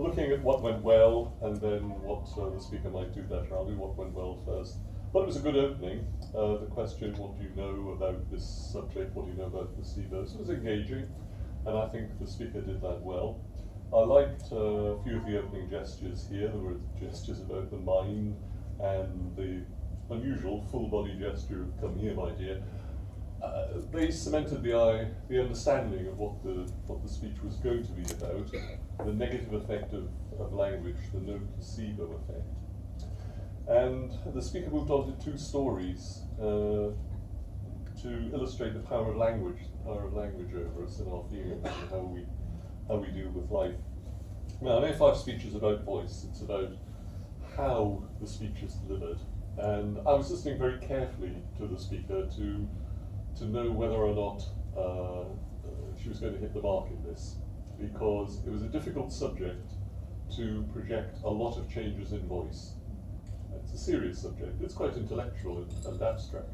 looking at what went well and then what the speaker might do better. I'll do what went well first. But it was a good opening. The question, what do you know about this subject, what do you know about placebos, was engaging, and I think the speaker did that well. I liked a few of the opening gestures here. There were gestures about the mind and the unusual full body gesture of "come here, my dear." They cemented the understanding of what the speech was going to be about, the negative effect of language, the no placebo effect. And the speaker moved on to two stories to illustrate the power of language over us and our feelings and how we deal with life. Now, an A5 speech is about voice. It's about how the speech is delivered. And I was listening very carefully to the speaker to know whether or not she was going to hit the mark in this, because it was a difficult subject to project a lot of changes in voice. It's a serious subject. It's quite intellectual and abstract.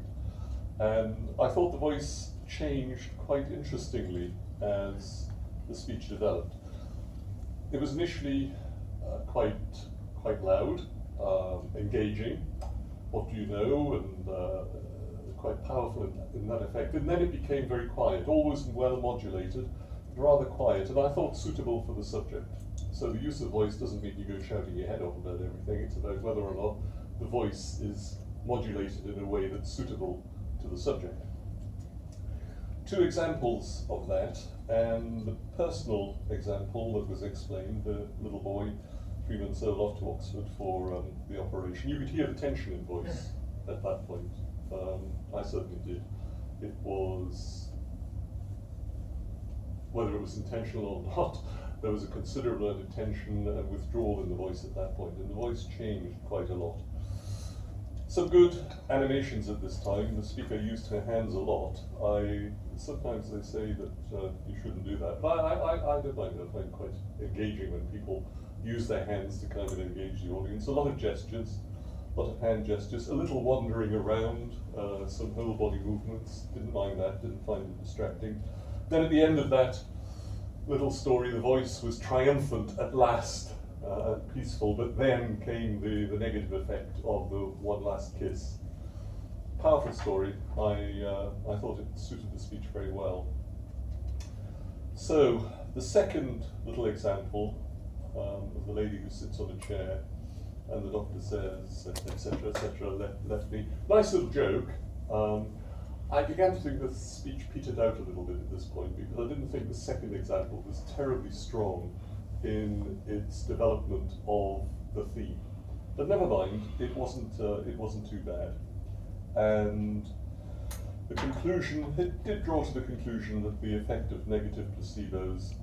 And I thought the voice changed quite interestingly as the speech developed. It was initially quite loud, engaging, what do you know, and quite powerful in that effect. And then it became very quiet, always well modulated, rather quiet, and I thought suitable for the subject. So the use of voice doesn't mean you go shouting your head off about everything. It's about whether or not the voice is modulated in a way that's suitable to the subject. Two examples of that, and the personal example that was explained, the little boy 3 months old off to Oxford for the operation. You could hear the tension in voice at that point. I certainly did. It was, whether it was intentional or not, there was a considerable amount of tension and withdrawal in the voice at that point, and the voice changed quite a lot. Some good animations at this time. The speaker used her hands a lot. Sometimes they say that you shouldn't do that, but I don't mind it. I find it quite engaging when people use their hands to kind of engage the audience. A lot of gestures, a lot of hand gestures, a little wandering around, some whole body movements. Didn't mind that, didn't find it distracting. Then at the end of that little story, the voice was triumphant at last, peaceful, but then came the negative effect of the one last kiss. Powerful story. I thought it suited the speech very well. So the second little example of the lady who sits on a chair and the doctor says, etc., etc., left me. Nice little joke. I began to think the speech petered out a little bit at this point because I didn't think the second example was terribly strong in its development of the theme. But never mind, it wasn't too bad. And the conclusion, it did draw to the conclusion that the effect of negative placebos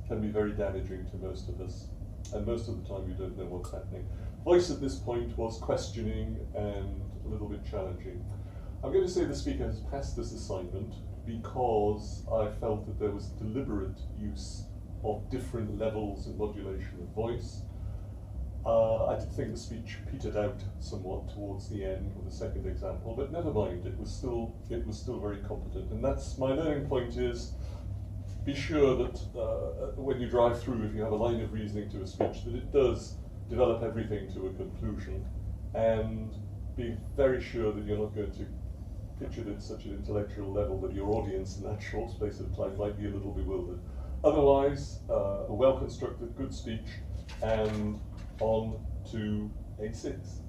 can be very damaging to most of us, and most of the time you don't know what's happening. Voice at this point was questioning and a little bit challenging. I'm going to say the speaker has passed this assignment because I felt that there was deliberate use of different levels and modulation of voice. I did think the speech petered out somewhat towards the end with the second example, but never mind, it was still very competent. And that's my learning point is, be sure that when you drive through, if you have a line of reasoning to a speech, that it does develop everything to a conclusion, and be very sure that you're not going to pitch it at such an intellectual level that your audience in that short space of time might be a little bewildered. Otherwise, a well-constructed, good speech, and on to A6.